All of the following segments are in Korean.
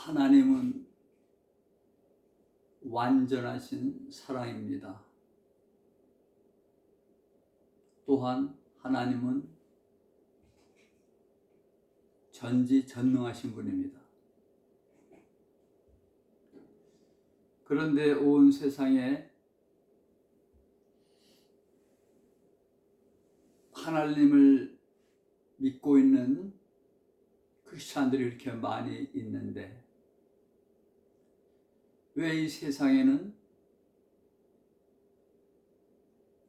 하나님은 완전하신 사랑입니다. 또한 하나님은 전지전능하신 분입니다. 그런데 온 세상에 하나님을 믿고 있는 크리스찬들이 이렇게 많이 있는데 왜 이 세상에는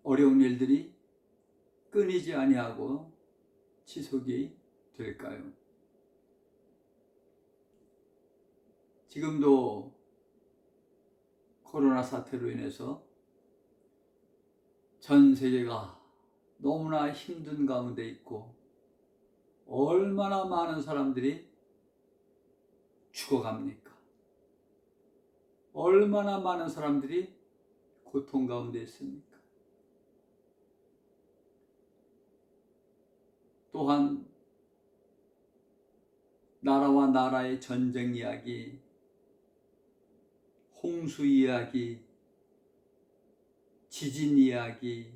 어려운 일들이 끊이지 아니하고 지속이 될까요? 지금도 코로나 사태로 인해서 전 세계가 너무나 힘든 가운데 있고 얼마나 많은 사람들이 죽어갑니까? 얼마나 많은 사람들이 고통 가운데 있습니까? 또한 나라와 나라의 전쟁 이야기, 홍수 이야기, 지진 이야기,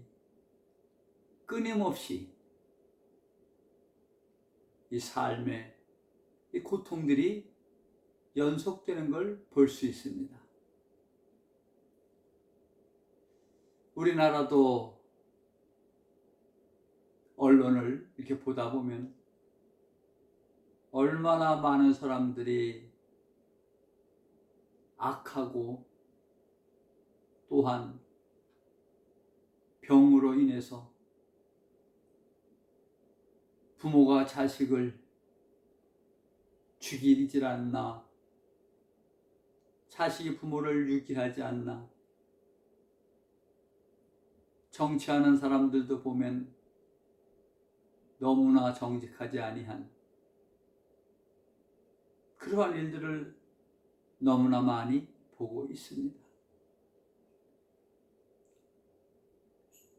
끊임없이 이 삶의 이 고통들이 연속되는 걸 볼 수 있습니다. 우리나라도 언론을 이렇게 보다 보면 얼마나 많은 사람들이 악하고 또한 병으로 인해서 부모가 자식을 죽이질 않나, 자식이 부모를 유기하지 않나, 정치하는 사람들도 보면 너무나 정직하지 아니한 그러한 일들을 너무나 많이 보고 있습니다.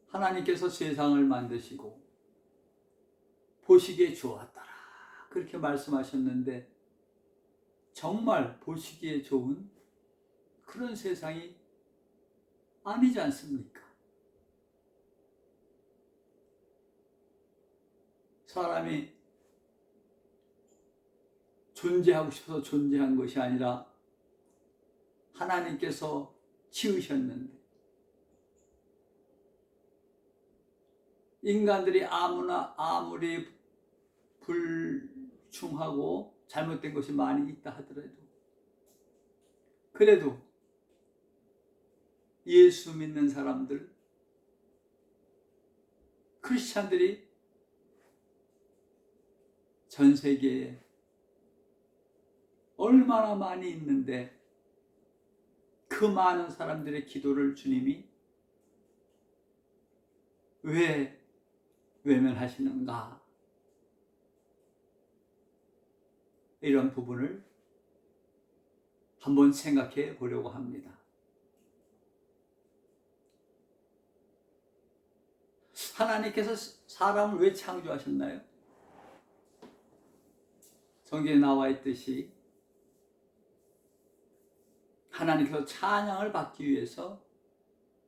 하나님께서 세상을 만드시고 보시기에 좋았더라 그렇게 말씀하셨는데 정말 보시기에 좋은 그런 세상이 아니지 않습니까? 사람이 존재하고 싶어서 존재한 것이 아니라 하나님께서 지으셨는데 인간들이 아무리 불충하고 잘못된 것이 많이 있다 하더라도 그래도 예수 믿는 사람들, 크리스찬들이 전 세계에 얼마나 많이 있는데 그 많은 사람들의 기도를 주님이 왜 외면하시는가? 이런 부분을 한번 생각해 보려고 합니다. 하나님께서 사람을 왜 창조하셨나요? 성경에 나와 있듯이 하나님께서 찬양을 받기 위해서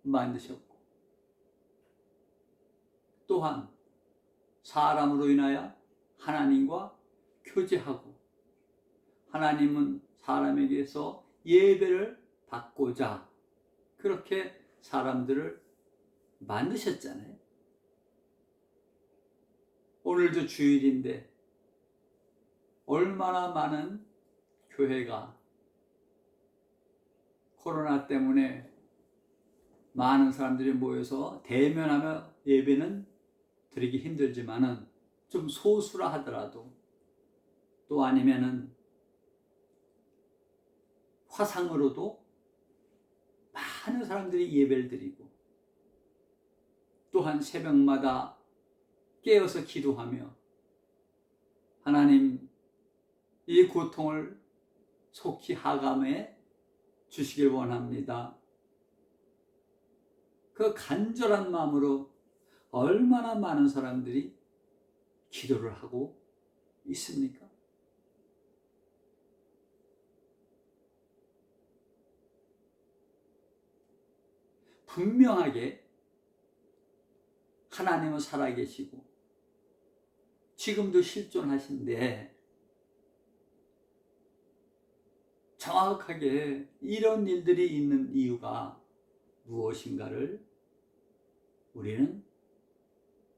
만드셨고 또한 사람으로 인하여 하나님과 교제하고 하나님은 사람에게서 예배를 받고자 그렇게 사람들을 만드셨잖아요. 오늘도 주일인데 얼마나 많은 교회가 코로나 때문에 많은 사람들이 모여서 대면하며 예배는 드리기 힘들지만은 좀 소수라 하더라도 또 아니면은 화상으로도 많은 사람들이 예배를 드리고 또한 새벽마다 깨어서 기도하며 하나님 이 고통을 속히 하감해 주시길 원합니다. 그 간절한 마음으로 얼마나 많은 사람들이 기도를 하고 있습니까? 분명하게 하나님은 살아계시고 지금도 실존하신데 정확하게 이런 일들이 있는 이유가 무엇인가를 우리는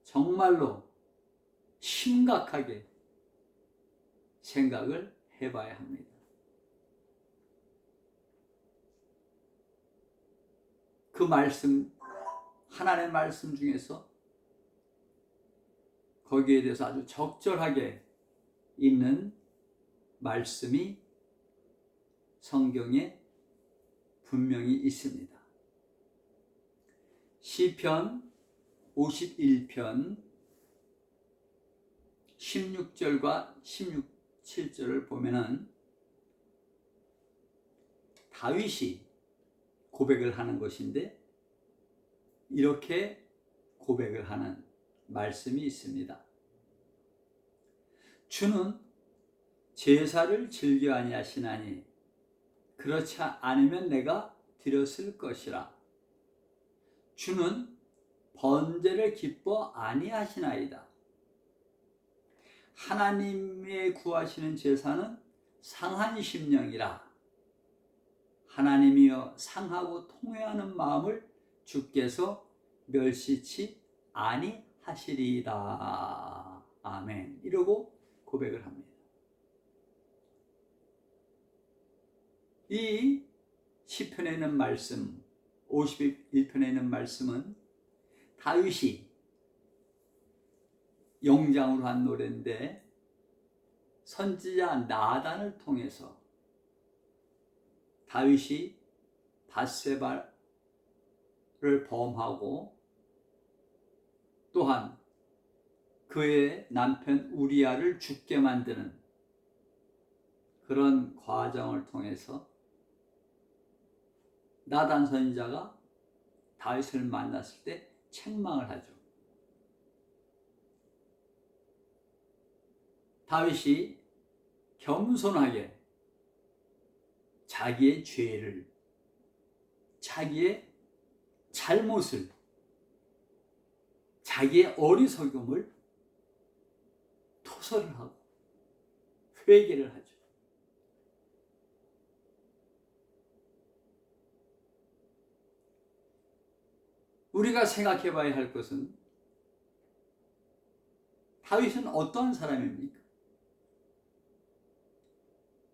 정말로 심각하게 생각을 해봐야 합니다. 그 말씀, 하나님의 말씀 중에서 거기에 대해서 아주 적절하게 있는 말씀이 성경에 분명히 있습니다. 시편 51편 16절과 17절을 보면은 다윗이 고백을 하는 것인데 이렇게 고백을 하는 말씀이 있습니다. 주는 제사를 즐겨 아니하시나니 그렇지 않으면 내가 드렸을 것이라. 주는 번제를 기뻐 아니하시나이다. 하나님의 구하시는 제사는 상한 심령이라. 하나님이여 상하고 통회하는 마음을 주께서 멸시치 아니하시리이다. 아멘. 이러고 고백을 합니다. 이 시편에 있는 말씀, 51편에 있는 말씀은 다윗이 영장으로 한 노래인데 선지자 나단을 통해서 다윗이 밧세바를 범하고 또한 그의 남편 우리아를 죽게 만드는 그런 과정을 통해서 나단 선지자가 다윗을 만났을 때 책망을 하죠. 다윗이 겸손하게 자기의 죄를, 자기의 잘못을, 자기의 어리석음을 토설을 하고 회개를 하죠. 우리가 생각해 봐야 할 것은 다윗은 어떠한 사람입니까?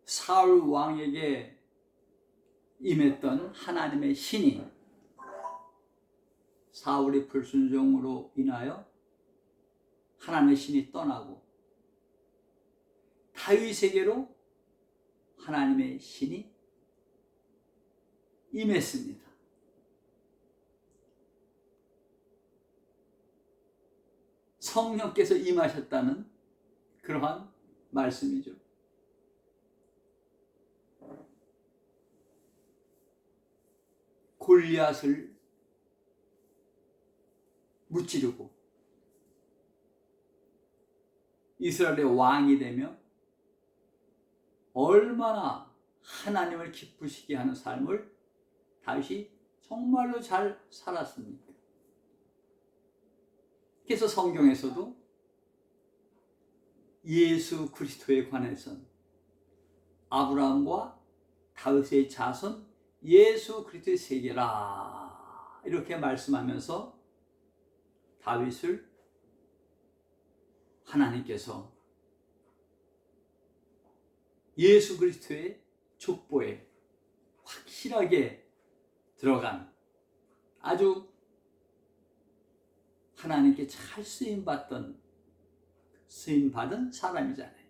사울 왕에게 임했던 하나님의 신이 사울의 불순종으로 인하여 하나님의 신이 떠나고 다윗에게로 하나님의 신이 임했습니다. 성령께서 임하셨다는 그러한 말씀이죠. 골리앗을 무찌르고 이스라엘의 왕이 되며 얼마나 하나님을 기쁘시게 하는 삶을 다윗이 정말로 잘 살았습니까? 그래서 성경에서도 예수 그리스도에 관해서는 아브라함과 다윗의 자손 예수 그리스도의 세계라 이렇게 말씀하면서 다윗을 하나님께서 예수 그리스도의 족보에 확실하게 들어간 아주 하나님께 잘 쓰임받은 사람이잖아요.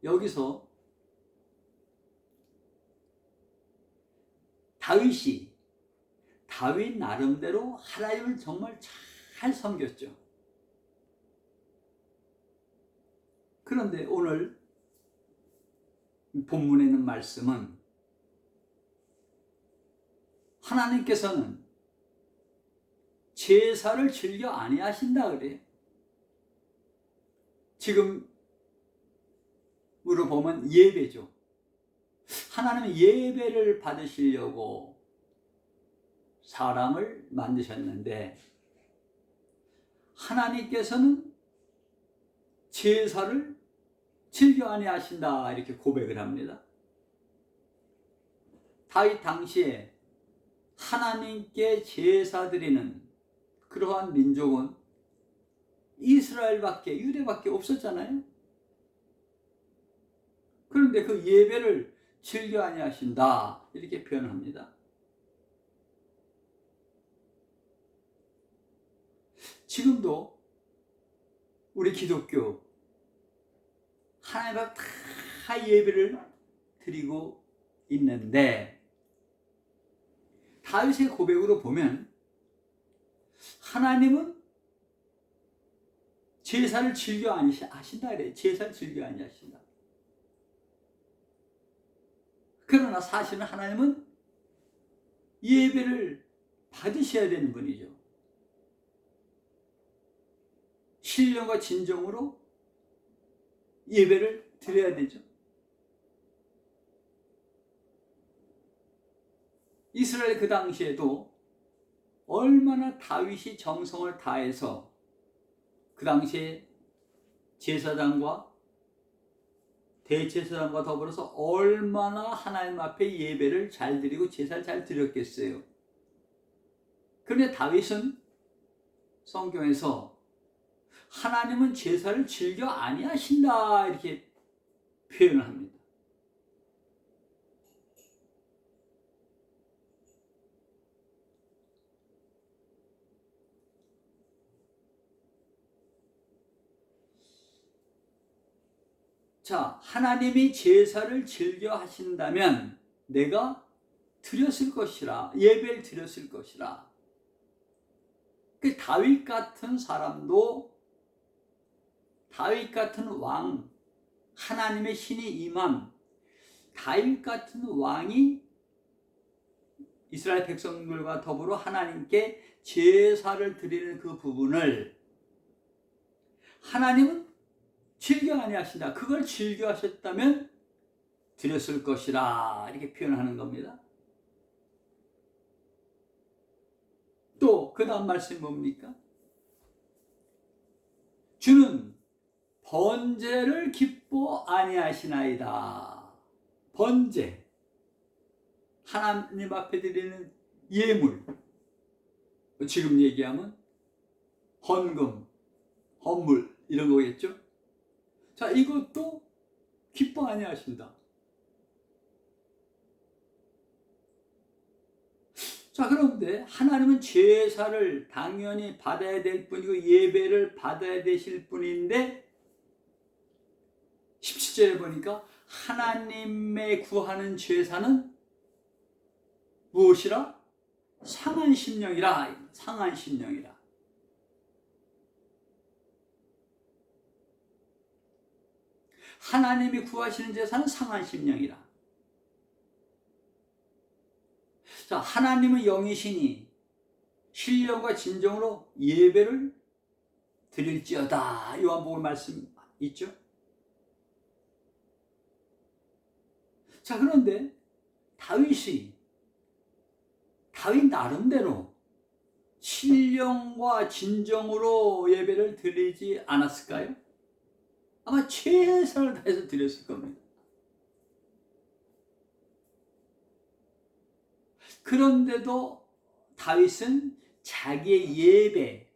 여기서 다윗이 다윗 나름대로 하나님을 정말 잘 섬겼죠. 그런데 오늘 본문에 있는 말씀은 하나님께서는 제사를 즐겨 아니하신다 그래요. 지금으로 보면 예배죠. 하나님은 예배를 받으시려고 사람을 만드셨는데 하나님께서는 제사를 즐겨 아니하신다 이렇게 고백을 합니다. 다윗 당시에 하나님께 제사 드리는 그러한 민족은 이스라엘밖에 유대밖에 없었잖아요. 그런데 그 예배를 즐겨 아니하신다 이렇게 표현합니다. 지금도 우리 기독교 하나님 앞 다 예배를 드리고 있는데 다윗의 고백으로 보면 하나님은 제사를 즐겨 아니하신다 그래요. 제사를 즐겨 아니하신다. 그러나 사실은 하나님은 예배를 받으셔야 되는 분이죠. 신령과 진정으로 예배를 드려야 되죠. 이스라엘 그 당시에도 얼마나 다윗이 정성을 다해서 그 당시에 제사장과 대제사장과 더불어서 얼마나 하나님 앞에 예배를 잘 드리고 제사를 잘 드렸겠어요. 그런데 다윗은 성경에서 하나님은 제사를 즐겨 아니하신다 이렇게 표현을 합니다. 자, 하나님이 제사를 즐겨 하신다면 내가 드렸을 것이라, 예배를 드렸을 것이라. 그 다윗 같은 사람도, 다윗 같은 왕, 하나님의 신이 임한 다윗 같은 왕이 이스라엘 백성들과 더불어 하나님께 제사를 드리는 그 부분을 하나님은 즐겨 아니하신다. 그걸 즐겨 하셨다면 드렸을 것이라 이렇게 표현하는 겁니다. 또 그 다음 말씀이 뭡니까? 주는 번제를 기뻐 아니하시나이다. 번제, 하나님 앞에 드리는 예물, 지금 얘기하면 헌금, 헌물 이런 거겠죠. 자, 이것도 기뻐 아니하신다. 자, 그런데 하나님은 제사를 당연히 받아야 될 뿐이고 예배를 받아야 되실 분인데 17절에 보니까 하나님의 구하는 제사는 무엇이라? 상한 심령이라. 상한 심령이라. 하나님이 구하시는 제사는 상한 심령이라. 자, 하나님은 영이시니 신령과 진정으로 예배를 드릴지어다. 요한복음 말씀 있죠? 자, 그런데 다윗 나름대로 신령과 진정으로 예배를 드리지 않았을까요? 아마 최선을 다해서 드렸을 겁니다. 그런데도 다윗은 자기의 예배,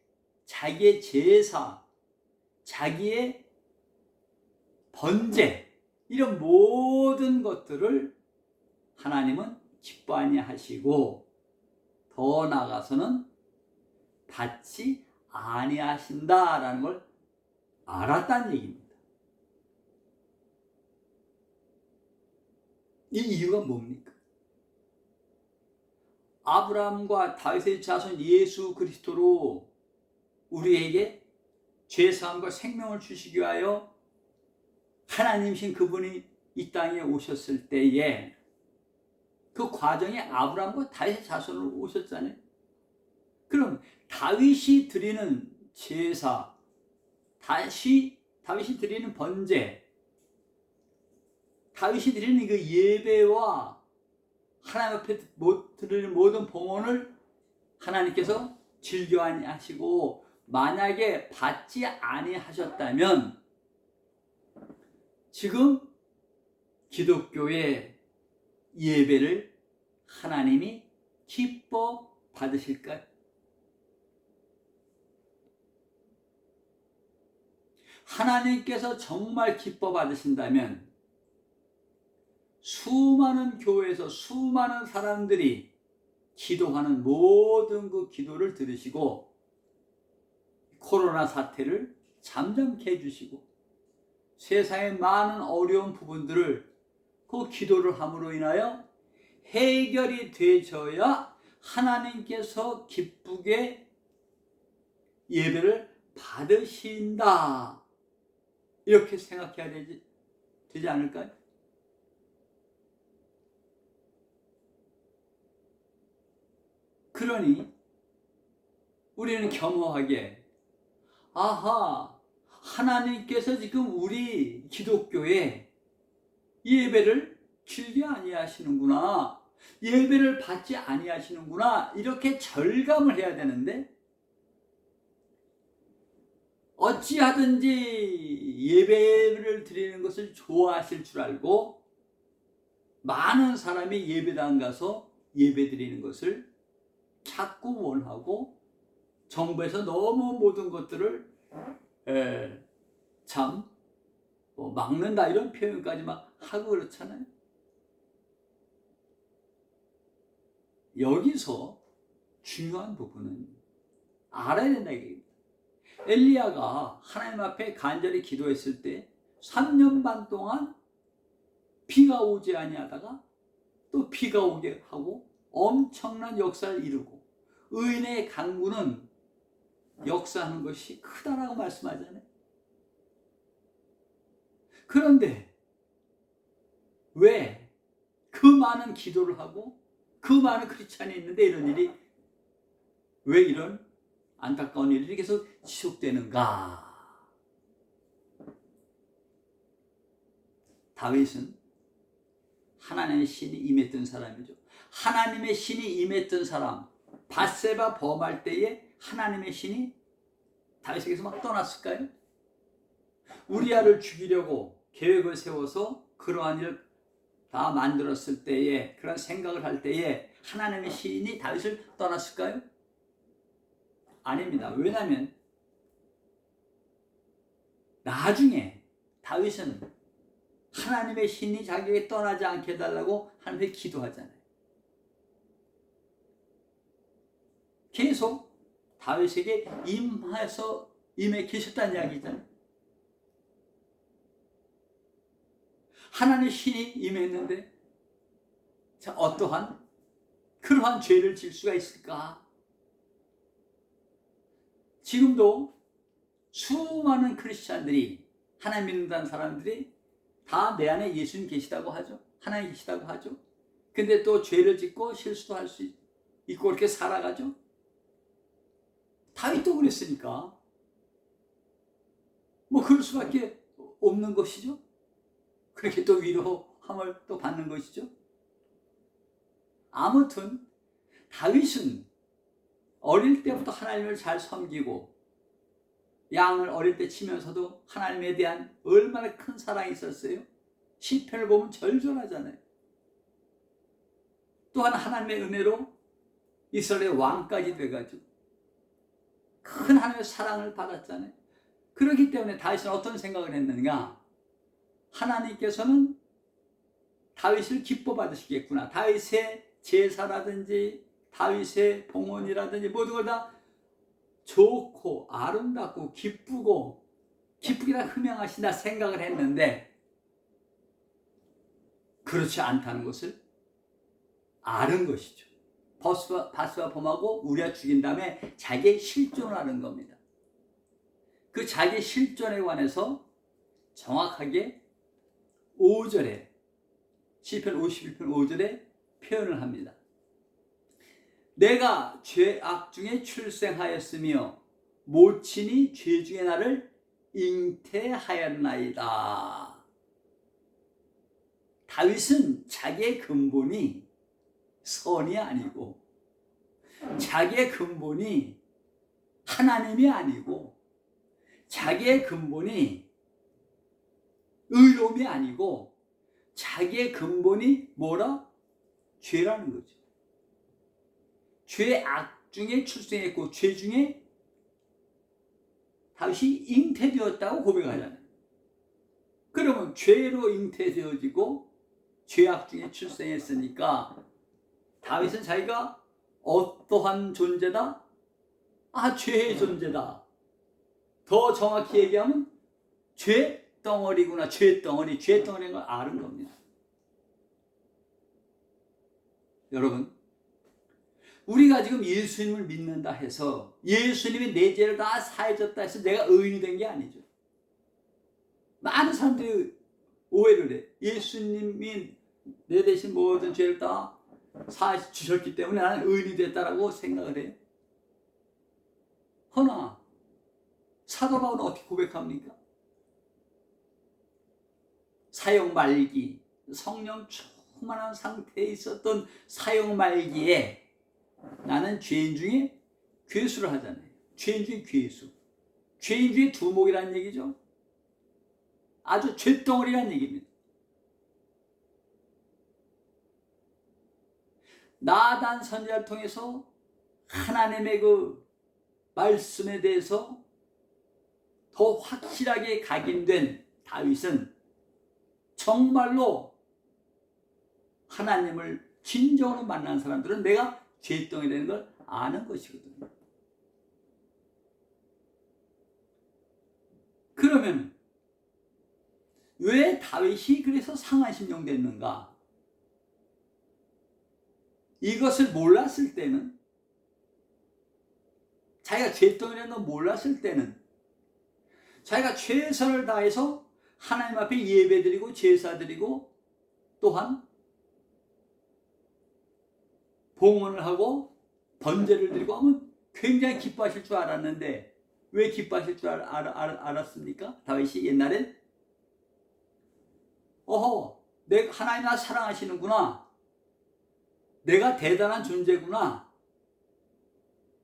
자기의 제사, 자기의 번제 이런 모든 것들을 하나님은 기뻐 아니하시고 더 나아가서는 받지 아니하신다라는 걸 알았다는 얘기입니다. 이 이유가 뭡니까? 아브라함과 다윗의 자손 예수 그리스도로 우리에게 죄사함과 생명을 주시기 위하여 하나님이신 그분이 이 땅에 오셨을 때에 그 과정에 아브라함과 다윗의 자손으로 오셨잖아요. 그럼 다윗이 드리는 제사, 다윗이 드리는 번제, 다윗이 드리는 그 예배와 하나님 앞에 드리는 모든 봉헌을 하나님께서 즐겨 아니하시고 만약에 받지 아니하셨다면 지금 기독교의 예배를 하나님이 기뻐 받으실까요? 하나님께서 정말 기뻐 받으신다면 수많은 교회에서 수많은 사람들이 기도하는 모든 그 기도를 들으시고 코로나 사태를 잠잠케 해주시고 세상의 많은 어려운 부분들을 그 기도를 함으로 인하여 해결이 되셔야 하나님께서 기쁘게 예배를 받으신다. 이렇게 생각해야 되지 않을까요? 그러니 우리는 겸허하게 아하, 하나님께서 지금 우리 기독교에 예배를 즐겨 아니하시는구나, 예배를 받지 아니하시는구나, 이렇게 절감을 해야 되는데 어찌하든지 예배를 드리는 것을 좋아하실 줄 알고 많은 사람이 예배당 가서 예배 드리는 것을 자꾸 원하고 정부에서 너무 모든 것들을 참 막는다 이런 표현까지 막 하고 그렇잖아요. 여기서 중요한 부분은 알아야 된다 이게. 엘리야가 하나님 앞에 간절히 기도했을 때 3년 반 동안 비가 오지 아니하다가 또 비가 오게 하고 엄청난 역사를 이루고 의인의 강구는 역사하는 것이 크다라고 말씀하잖아요. 그런데 왜 그 많은 기도를 하고 그 많은 크리스찬이 있는데 이런 일이, 왜 이런 안타까운 일이 계속 지속되는가? 다윗은 하나님의 신이 임했던 사람이죠. 하나님의 신이 임했던 사람, 밧세바 범할 때에 하나님의 신이 다윗에게서 막 떠났을까요? 우리아를 죽이려고 계획을 세워서 그러한 일을 다 만들었을 때에, 그런 생각을 할 때에 하나님의 신이 다윗을 떠났을까요? 아닙니다. 왜냐하면 나중에 다윗은 하나님의 신이 자기에게 떠나지 않게 해달라고 하나님께 기도하잖아요. 계속 다윗에게 임해 계셨다는 이야기잖아요. 하나님의 신이 임했는데 자, 어떠한 그러한 죄를 질 수가 있을까? 지금도 수많은 크리스찬들이, 하나님 믿는다는 사람들이 다 내 안에 예수님 계시다고 하죠. 하나님 계시다고 하죠. 근데 또 죄를 짓고 실수도 할 수 있고 그렇게 살아가죠. 다윗도 그랬으니까 뭐 그럴 수밖에 없는 것이죠. 그렇게 또 위로함을 또 받는 것이죠. 아무튼 다윗은 어릴 때부터 하나님을 잘 섬기고 양을 어릴 때 치면서도 하나님에 대한 얼마나 큰 사랑이 있었어요. 시편을 보면 절절하잖아요. 또한 하나님의 은혜로 이스라엘의 왕까지 돼가지고 큰 하나님의 사랑을 받았잖아요. 그렇기 때문에 다윗은 어떤 생각을 했느냐, 하나님께서는 다윗을 기뻐 받으시겠구나, 다윗의 제사라든지 다윗의 봉헌이라든지 모든 걸 다 좋고 아름답고 기쁘고 기쁘게 다 흠양하신다 생각을 했는데 그렇지 않다는 것을 아는 것이죠. 밧세바 범하고 우리아 죽인 다음에 자기의 실존을 아는 겁니다. 그 자기의 실존에 관해서 정확하게 5절에 시편 51편 5절에 표현을 합니다. 내가 죄악 중에 출생하였으며 모친이 죄 중에 나를 잉태하였나이다. 다윗은 자기의 근본이 선이 아니고 자기의 근본이 하나님이 아니고 자기의 근본이 의로움이 아니고 자기의 근본이 뭐라? 죄라는 거죠. 죄악 중에 출생했고 죄 중에 다윗이 잉태되었다고 고백하잖아요. 그러면 죄로 잉태되어지고 죄악 중에 출생했으니까 다윗은 자기가 어떠한 존재다? 죄의 존재다. 더 정확히 얘기하면 죄덩어리구나. 죄덩어리인 걸 아는 겁니다. 여러분, 우리가 지금 예수님을 믿는다 해서 예수님이 내 죄를 다 사해줬다 해서 내가 의인이 된 게 아니죠. 많은 사람들이 오해를 해. 예수님이 내 대신 모든 죄를 다 사해 주셨기 때문에 나는 의인이 됐다라고 생각을 해요. 허나 사도 바울은 어떻게 고백합니까? 사형 말기, 성령 충만한 상태에 있었던 사형 말기에 나는 죄인 중에 괴수를 하잖아요. 죄인 중에 괴수. 죄인 중에 두목이라는 얘기죠. 아주 죄덩어리라는 얘기입니다. 나단 선지자를 통해서 하나님의 그 말씀에 대해서 더 확실하게 각인된 다윗은 정말로 하나님을 진정으로 만난 사람들은 내가 죄덩이라는 걸 아는 것이거든요. 그러면 왜 다윗이 그래서 상한 심령 됐는가? 이것을 몰랐을 때는, 자기가 죄덩이라는 걸 몰랐을 때는 자기가 최선을 다해서 하나님 앞에 예배드리고 제사드리고 또한 봉헌을 하고 번제를 드리고 하면 굉장히 기뻐하실 줄 알았는데 왜 기뻐하실 줄 알았습니까? 다윗이 옛날엔 내가 하나님 나 사랑하시는구나. 내가 대단한 존재구나.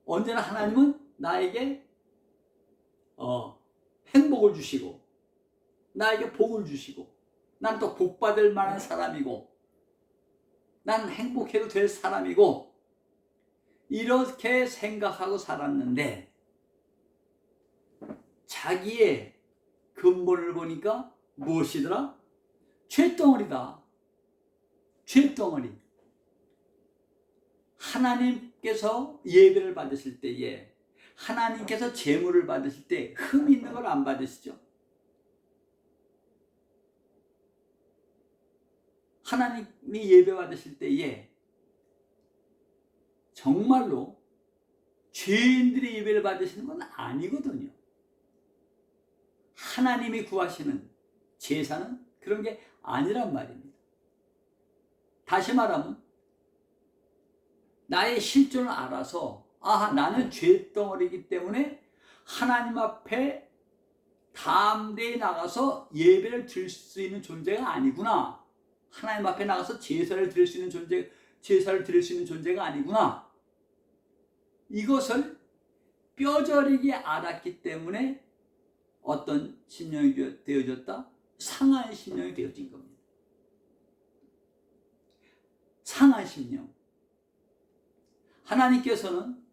언제나 하나님은 나에게 행복을 주시고 나에게 복을 주시고 난 또 복받을 만한 사람이고 난 행복해도 될 사람이고 이렇게 생각하고 살았는데 자기의 근본을 보니까 무엇이더라? 죄덩어리다. 죄덩어리. 하나님께서 예배를 받으실 때에 하나님께서 제물을 받으실 때 흠 있는 걸 안 받으시죠? 하나님이 예배 받으실 때에 정말로 죄인들이 예배를 받으시는 건 아니거든요. 하나님이 구하시는 제사는 그런 게 아니란 말입니다. 다시 말하면 나의 실존을 알아서 나는 죄덩어리이기 때문에 하나님 앞에 담대히 나가서 예배를 드릴 수 있는 존재가 아니구나. 하나님 앞에 나가서 제사를 드릴 수 있는 존재가 아니구나. 이것을 뼈저리게 알았기 때문에 어떤 심령이 되어졌다? 상한 심령이 되어진 겁니다. 상한 심령. 하나님께서는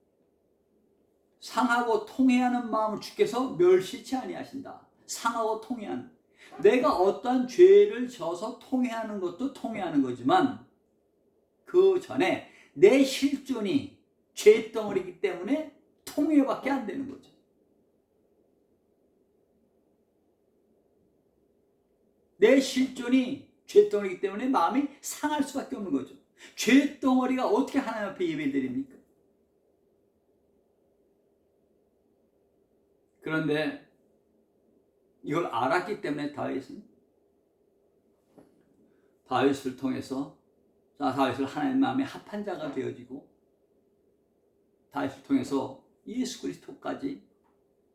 상하고 통회하는 마음을 주께서 멸시치 아니하신다. 상하고 통회하는. 내가 어떠한 죄를 져서 통회하는 것도 통회하는 거지만 그 전에 내 실존이 죄덩어리이기 때문에 통회밖에 안 되는 거죠. 내 실존이 죄덩어리이기 때문에 마음이 상할 수밖에 없는 거죠. 죄덩어리가 어떻게 하나님 앞에 예배드립니까? 그런데 이걸 알았기 때문에 다윗을 통해서 다윗을 하나님 마음에 합한 자가 되어지고 다윗을 통해서 예수 그리스도까지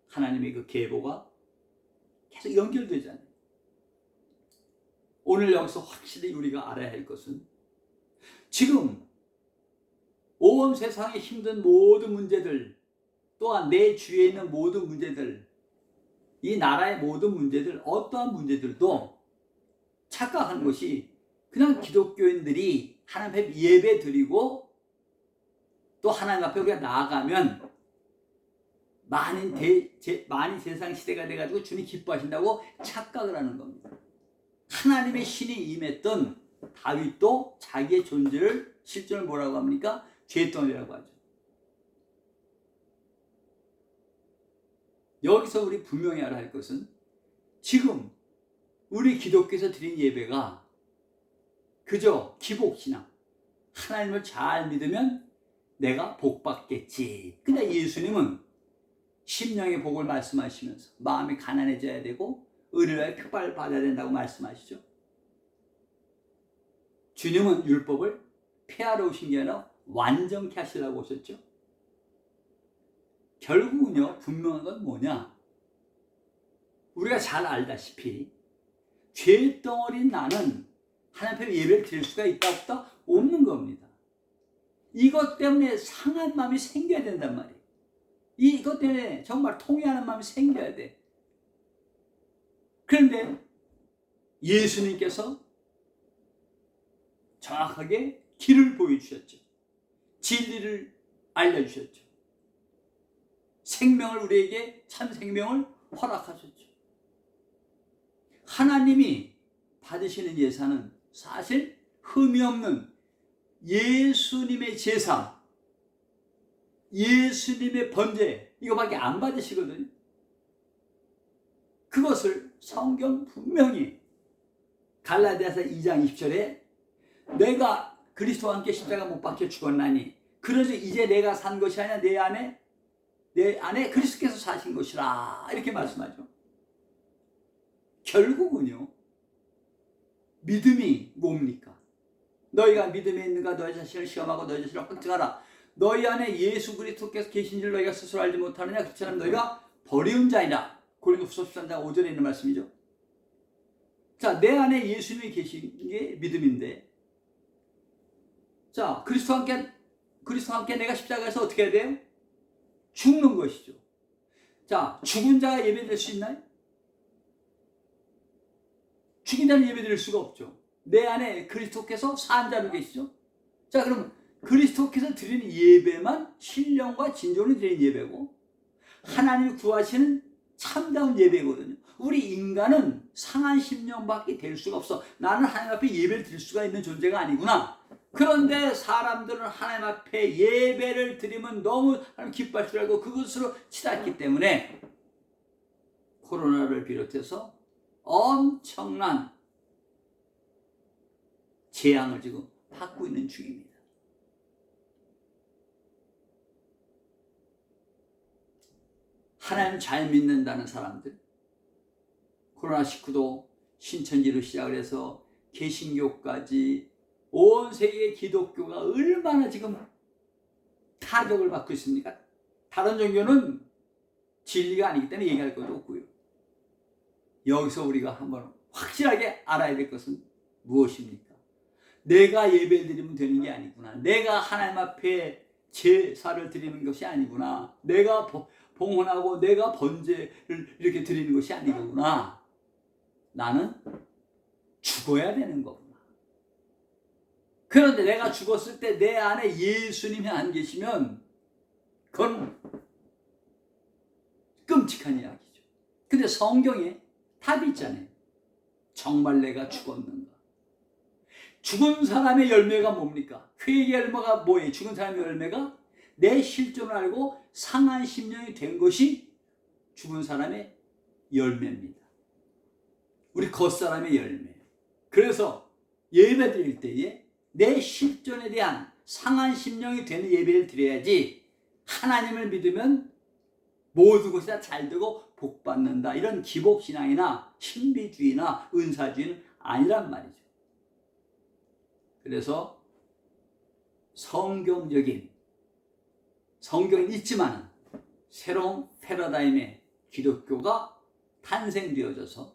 하나님의 그 계보가 계속 연결되잖아요. 오늘 여기서 확실히 우리가 알아야 할 것은 지금 온 세상에 힘든 모든 문제들, 또한 내 주위에 있는 모든 문제들, 이 나라의 모든 문제들, 어떠한 문제들도 착각하는 것이 그냥 기독교인들이 하나님 앞에 예배 드리고 또 하나님 앞에 우리가 나아가면 많이 세상 시대가 돼가지고 주님 기뻐하신다고 착각을 하는 겁니다. 하나님의 신이 임했던 다윗도 자기의 존재를 실존을 뭐라고 합니까? 죄덩이라고 하죠. 여기서 우리 분명히 알아야 할 것은 지금 우리 기독교에서 드린 예배가 그저 기복신앙, 하나님을 잘 믿으면 내가 복 받겠지. 근데 예수님은 심령의 복을 말씀하시면서 마음이 가난해져야 되고 의를 표발을 받아야 된다고 말씀하시죠. 주님은 율법을 폐하러 오신 게 아니라 완전케 하시려고 오셨죠. 결국은요, 분명한 건 뭐냐? 우리가 잘 알다시피 죄덩어리인 나는 하나님 앞에 예배를 드릴 수가 있다 없다? 없는 겁니다. 이것 때문에 상한 마음이 생겨야 된단 말이에요. 이것 때문에 정말 통회하는 마음이 생겨야 돼. 그런데 예수님께서 정확하게 길을 보여주셨죠. 진리를 알려주셨죠. 생명을 우리에게 참 생명을 허락하셨죠. 하나님이 받으시는 예산은 사실 흠이 없는 예수님의 제사, 예수님의 번제 이거밖에 안 받으시거든요. 그것을 성경 분명히 갈라디아서 2장 20절에 내가 그리스도와 함께 십자가 못 박혀 죽었나니 그러지 이제 내가 산 것이 아니라 내 안에 그리스도께서 사신 것이라 이렇게 말씀하죠. 결국은요, 믿음이 뭡니까? 너희가 믿음에 있는가 너희 자신을 시험하고 너희 자신을 확증하라. 너희 안에 예수 그리스도께서 계신 줄 너희가 스스로 알지 못하느냐? 그처럼 너희가 버리운 자이라. 고린도후서 13장 5절에 있는 말씀이죠. 자, 내 안에 예수님이 계신 게 믿음인데, 자, 그리스도와 함께 내가 십자가에서 어떻게 해야 돼요? 죽는 것이죠. 자, 죽은 자가 예배드릴 수 있나요? 죽은 자는 예배드릴 수가 없죠. 내 안에 그리스도께서 산 자로 계시죠. 자, 그럼 그리스도께서 드리는 예배만 신령과 진정으로 드리는 예배고 하나님이 구하시는 참다운 예배거든요. 우리 인간은 상한 심령밖에 될 수가 없어. 나는 하나님 앞에 예배를 드릴 수가 있는 존재가 아니구나. 그런데 사람들은 하나님 앞에 예배를 드리면 너무 하나님 기뻐할 줄 알고 그것으로 치닫기 때문에 코로나를 비롯해서 엄청난 재앙을 지금 받고 있는 중입니다. 하나님 잘 믿는다는 사람들, 코로나19도 신천지로 시작을 해서 개신교까지 온 세계 기독교가 얼마나 지금 타격을 받고 있습니까? 다른 종교는 진리가 아니기 때문에 얘기할 것도 없고요. 여기서 우리가 한번 확실하게 알아야 될 것은 무엇입니까? 내가 예배를 드리면 되는 게 아니구나. 내가 하나님 앞에 제사를 드리는 것이 아니구나. 내가 봉헌하고 내가 번제를 이렇게 드리는 것이 아니구나. 나는 죽어야 되는 거구나. 그런데 내가 죽었을 때 내 안에 예수님이 안 계시면 그건 끔찍한 이야기죠. 근데 성경에 답이 있잖아요. 정말 내가 죽었는가? 죽은 사람의 열매가 뭡니까? 회개의 열매가 뭐예요? 죽은 사람의 열매가 내 실존을 알고 상한 심령이 된 것이 죽은 사람의 열매입니다. 우리 겉사람의 열매. 그래서 예배 드릴 때에 내 실존에 대한 상한 심령이 되는 예배를 드려야지 하나님을 믿으면 모든 것이 다 잘되고 복받는다. 이런 기복신앙이나 신비주의나 은사주의는 아니란 말이죠. 그래서 성경은 있지만 새로운 패러다임의 기독교가 탄생되어져서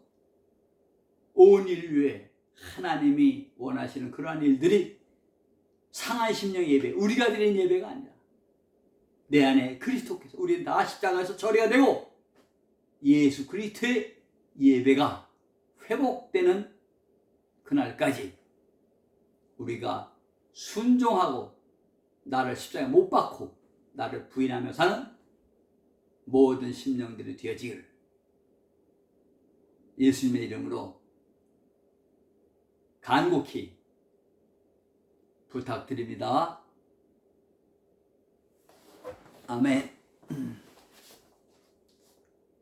온 인류에 하나님이 원하시는 그러한 일들이 상한 심령 예배, 우리가 드리는 예배가 아니라 내 안에 그리스도께서 우리는 다 십자가에서 처리가 되고 예수 그리스도의 예배가 회복되는 그날까지 우리가 순종하고 나를 십자가에 못 박고 나를 부인하며 사는 모든 심령들이 되어지기를 예수님의 이름으로 간곡히 부탁드립니다. 아멘.